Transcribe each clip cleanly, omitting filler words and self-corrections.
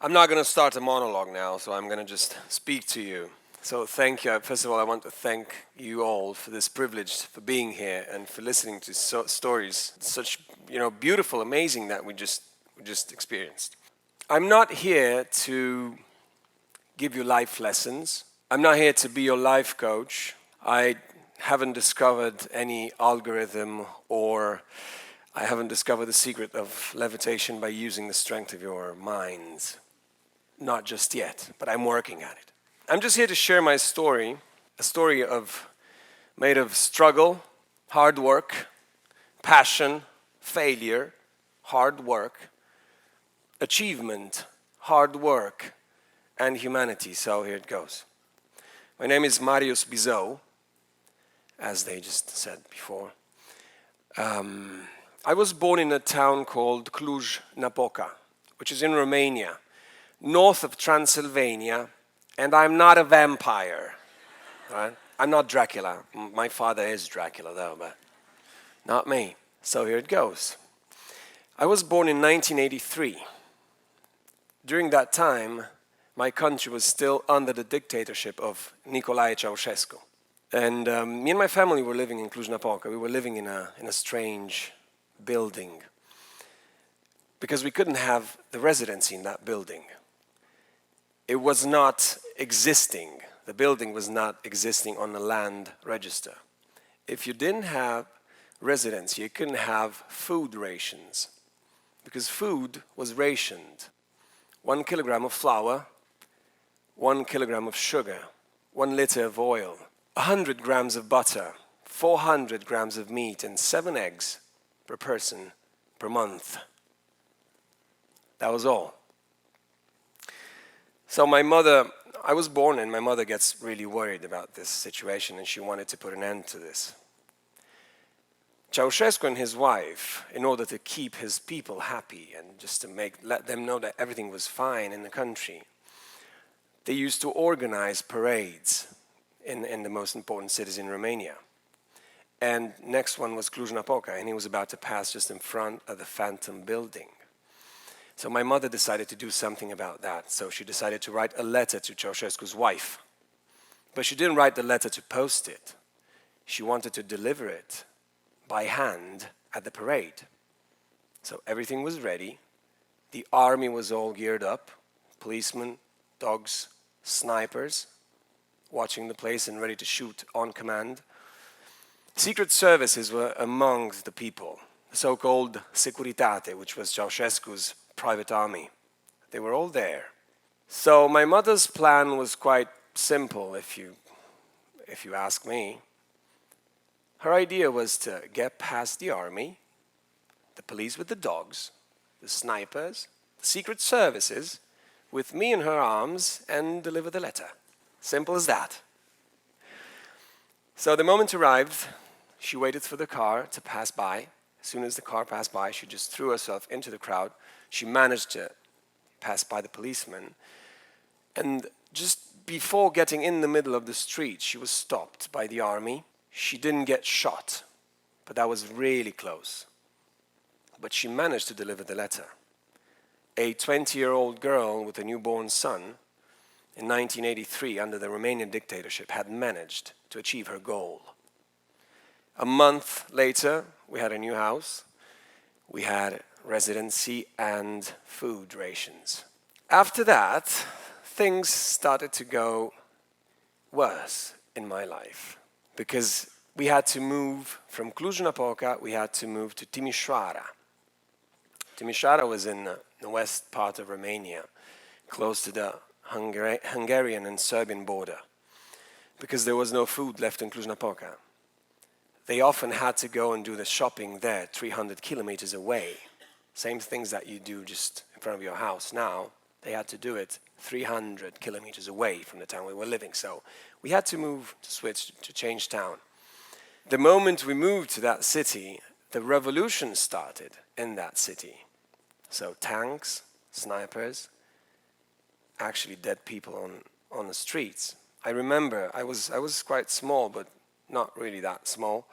I'm not going to start a monologue now, so I'm going to just speak to you. So thank you. First of all, I want to thank you all for this privilege, for being here and for listening to stories, such beautiful, amazing that we just experienced. I'm not here to give you life lessons. I'm not here to be your life coach. I haven't discovered any algorithm, or I haven't discovered the secret of levitation by using the strength of your minds. Not just yet, but I'm working at it. I'm just here to share my story, a story made of struggle, hard work, passion, failure, hard work, achievement, hard work, and humanity. So here it goes. My name is Marius Bizau, as they just said before. I was born in a town called Cluj-Napoca, which is in Romania, north of Transylvania, and I'm not a vampire, right? I'm not Dracula. My father is Dracula, though, but not me. So here it goes. I was born in 1983. During that time, my country was still under the dictatorship of Nicolae Ceausescu. And me and my family were living in Cluj-Napoca. We were living in a strange building because we couldn't have the residency in that building. It was not existing. The building was not existing on the land register. If you didn't have residency, you couldn't have food rations, because food was rationed. 1 kilogram of flour, 1 kilogram of sugar, 1 liter of oil, 100 grams of butter, 400 grams of meat, and 7 eggs per person per month. That was all. So I was born, and my mother gets really worried about this situation, and she wanted to put an end to this. Ceausescu and his wife, in order to keep his people happy and just to let them know that everything was fine in the country, they used to organize parades in the most important cities in Romania. And next one was Cluj-Napoca, and he was about to pass just in front of the Phantom building. So my mother decided to do something about that. So she decided to write a letter to Ceausescu's wife. But she didn't write the letter to post it. She wanted to deliver it by hand at the parade. So everything was ready. The army was all geared up. Policemen, dogs, snipers, watching the place and ready to shoot on command. Secret services were among the people. The so-called Securitate, which was Ceausescu's private army. They were all there. So my mother's plan was quite simple, if you ask me. Her idea was to get past the army, the police with the dogs, the snipers, the secret services, with me in her arms, and deliver the letter. Simple as that. So the moment arrived, she waited for the car to pass by. As soon as the car passed by, she just threw herself into the crowd. She managed to pass by the policeman. And just before getting in the middle of the street, she was stopped by the army. She didn't get shot, but that was really close. But she managed to deliver the letter. A 20-year-old girl with a newborn son in 1983, under the Romanian dictatorship, had managed to achieve her goal. A month later, we had a new house. We had residency and food rations. After that, things started to go worse in my life, because we had to move from Cluj-Napoca, we had to move to Timișoara. Timișoara was in the west part of Romania, close to the Hungarian and Serbian border, because there was no food left in Cluj-Napoca. They often had to go and do the shopping there, 300 kilometers away. Same things that you do just in front of your house now, they had to do it 300 kilometers away from the town we were living. So we had to switch to change town. The moment we moved to that city, the revolution started in that city. So tanks, snipers, actually dead people on the streets. I remember, I was quite small, but not really that small.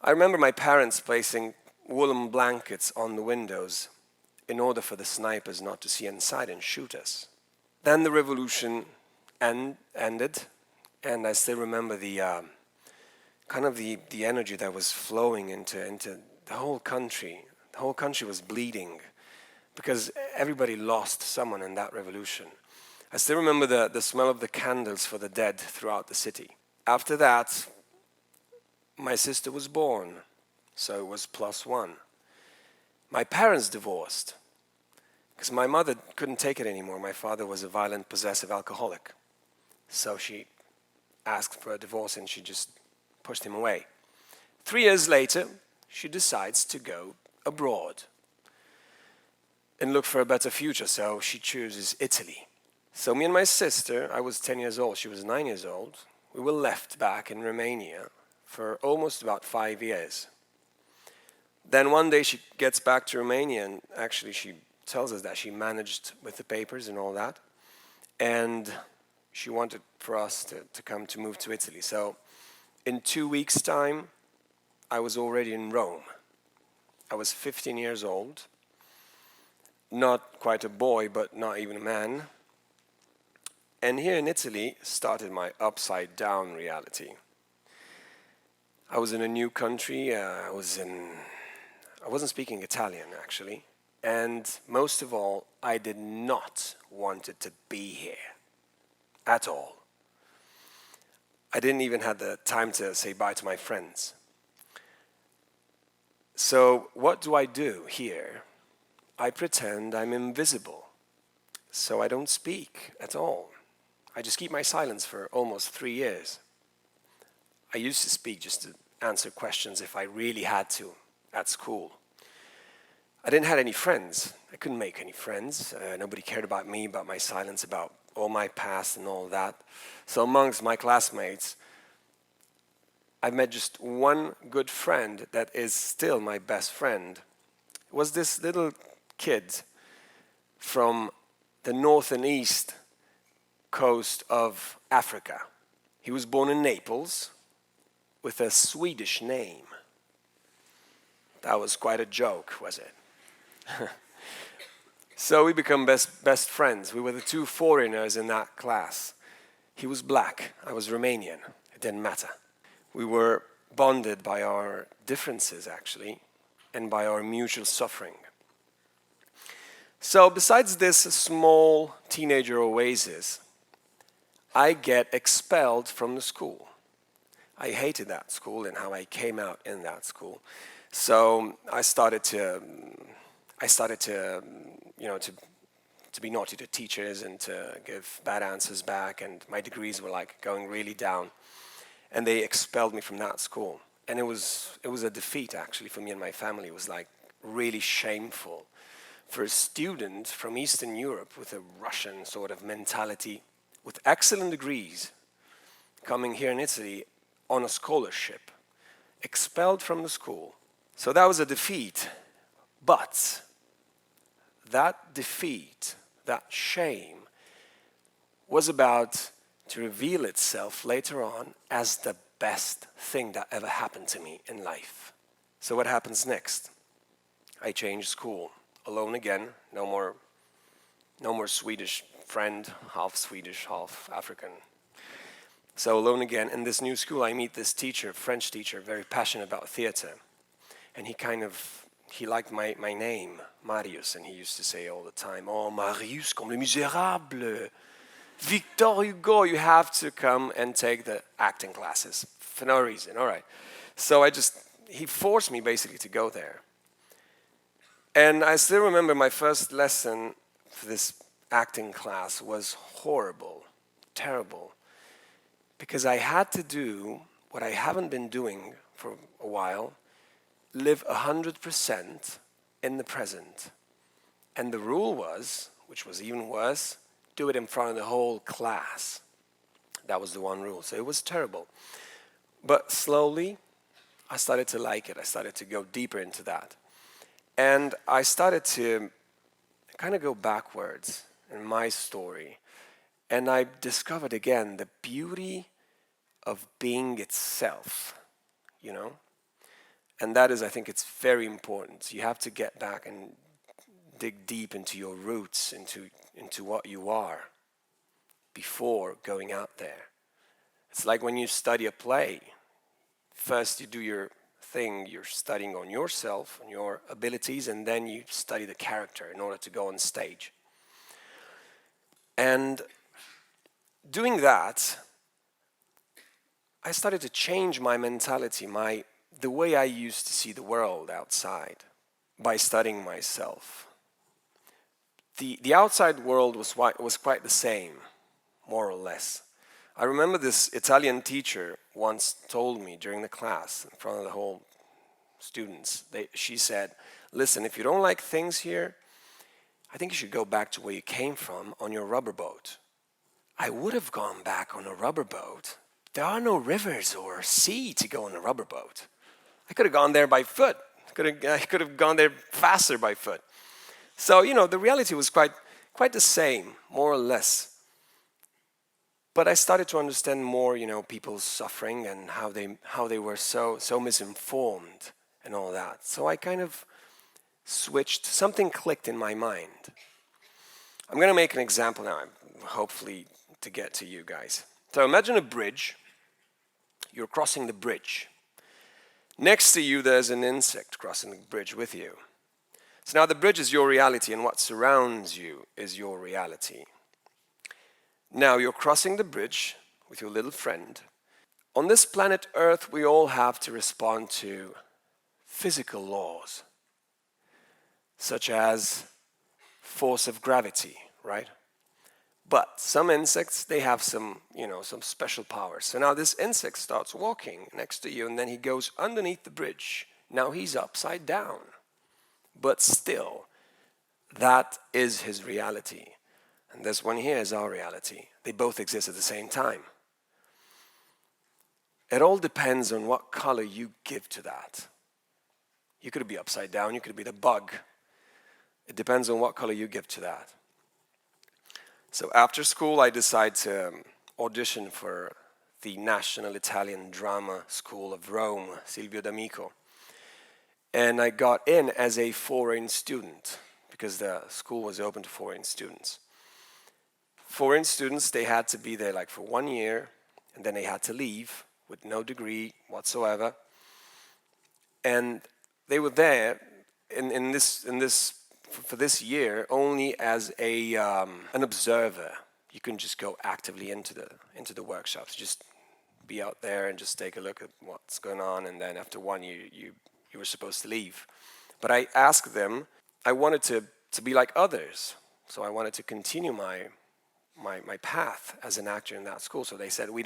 I remember my parents placing woolen blankets on the windows in order for the snipers not to see inside and shoot us. Then the revolution ended, and I still remember the kind of the energy that was flowing into the whole country. The whole country was bleeding because everybody lost someone in that revolution. I still remember the smell of the candles for the dead throughout the city. After that, my sister was born, so it was +1. My parents divorced because my mother couldn't take it anymore. My father was a violent, possessive alcoholic. So she asked for a divorce and she just pushed him away. 3 years later, she decides to go abroad and look for a better future, so she chooses Italy. So me and my sister, I was 10 years old, she was 9 years old, we were left back in Romania for almost about 5 years. Then one day she gets back to Romania, and actually she tells us that she managed with the papers and all that, and she wanted for us to move to Italy. So in 2 weeks' time, I was already in Rome. I was 15 years old, not quite a boy, but not even a man. And here in Italy started my upside down reality. I was in a new country, I wasn't speaking Italian actually, and most of all, I did not want it to be here, at all. I didn't even have the time to say bye to my friends. So what do I do here? I pretend I'm invisible, so I don't speak at all. I just keep my silence for almost 3 years. I used to speak just to answer questions if I really had to at school. I didn't have any friends. I couldn't make any friends. Nobody cared about me, about my silence, about all my past and all that. So amongst my classmates, I met just one good friend that is still my best friend. It was this little kid from the north and east coast of Africa. He was born in Naples with a Swedish name. That was quite a joke, was it? So we become best friends. We were the two foreigners in that class. He was black, I was Romanian. It didn't matter. We were bonded by our differences, actually, and by our mutual suffering. So besides this small teenager oasis, I get expelled from the school. I hated that school and how I came out in that school. So I started to be naughty to teachers and to give bad answers back, and my degrees were like going really down. And they expelled me from that school. And it was a defeat actually for me and my family. It was like really shameful for a student from Eastern Europe with a Russian sort of mentality, with excellent degrees, coming here in Italy on a scholarship, expelled from the school. So that was a defeat. But that defeat, that shame, was about to reveal itself later on as the best thing that ever happened to me in life. So what happens next? I change school, alone again, no more Swedish friend, half Swedish, half African. So alone again, in this new school I meet this teacher, French teacher, very passionate about theater. And he liked my name, Marius, and he used to say all the time, "Oh, Marius, comme le misérable. Victor Hugo, you have to come and take the acting classes." For no reason, all right. So he forced me basically to go there. And I still remember my first lesson for this acting class was horrible, terrible, because I had to do what I haven't been doing for a while, live 100% in the present. And the rule was, which was even worse, do it in front of the whole class. That was the one rule. So it was terrible. But slowly, I started to like it. I started to go deeper into that. And I started to kind of go backwards in my story. And I discovered again the beauty of being itself, you know? And that is, I think it's very important. You have to get back and dig deep into your roots, into what you are, before going out there. It's like when you study a play. First you do your thing, you're studying on yourself, on your abilities, and then you study the character in order to go on stage. And doing that, I started to change my mentality, the way I used to see the world outside, by studying myself. The outside world was quite the same, more or less. I remember this Italian teacher once told me during the class, in front of the whole students, she said, listen, if you don't like things here, I think you should go back to where you came from on your rubber boat. I would have gone back on a rubber boat. There are no rivers or sea to go on a rubber boat. I could have gone there by foot. I could have gone there faster by foot. So, the reality was quite the same, more or less. But I started to understand more, people's suffering and how they were so misinformed and all that. So I kind of switched, something clicked in my mind. I'm going to make an example now, hopefully to get to you guys. So imagine a bridge. You're crossing the bridge. Next to you, there's an insect crossing the bridge with you. So now the bridge is your reality, and what surrounds you is your reality. Now you're crossing the bridge with your little friend. On this planet Earth, we all have to respond to physical laws, such as force of gravity, right? But some insects, they have some special powers. So now this insect starts walking next to you, and then he goes underneath the bridge. Now he's upside down. But still, that is his reality. And this one here is our reality. They both exist at the same time. It all depends on what color you give to that. You could be upside down, you could be the bug. It depends on what color you give to that. So after school, I decided to audition for the National Italian Drama School of Rome, Silvio D'Amico. And I got in as a foreign student, because the school was open to foreign students. Foreign students, they had to be there for 1 year, and then they had to leave with no degree whatsoever. And they were there for this year only as an observer. You can just go actively into the workshops, just be out there and just take a look at what's going on, and then after 1 year you were supposed to leave. But I asked them, I wanted to be like others, so I wanted to continue my path as an actor in that school. So they said, we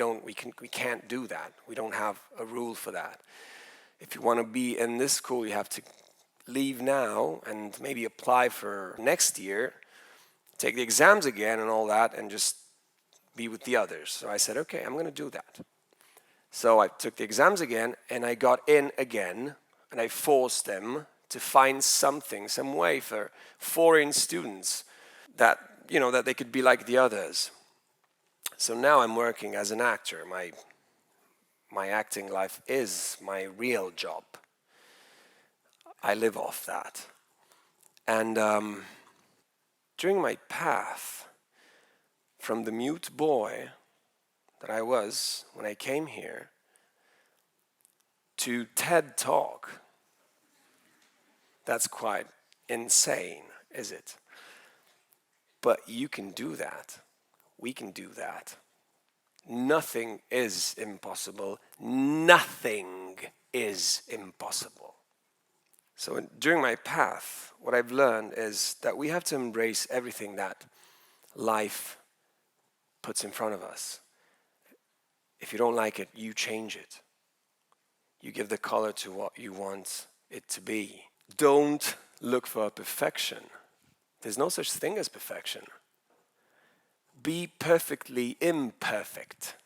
can't do that. We don't have a rule for that. If you want to be in this school, you have to leave now and maybe apply for next year, take the exams again and all that, and just be with the others. So I said, okay, I'm going to do that. So I took the exams again, and I got in again, and I forced them to find some way for foreign students that they could be like the others. So now I'm working as an actor. My acting life is my real job. I live off that. And during my path from the mute boy that I was when I came here to TED Talk, that's quite insane, is it? But you can do that. We can do that. Nothing is impossible. Nothing is impossible. So during my path, what I've learned is that we have to embrace everything that life puts in front of us. If you don't like it, you change it. You give the color to what you want it to be. Don't look for perfection. There's no such thing as perfection. Be perfectly imperfect.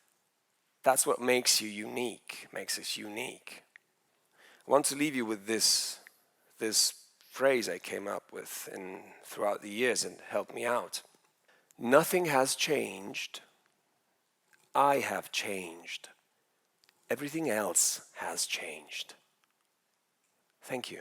That's what makes you unique, makes us unique. I want to leave you with this phrase I came up with throughout the years and helped me out. Nothing has changed. I have changed. Everything else has changed. Thank you.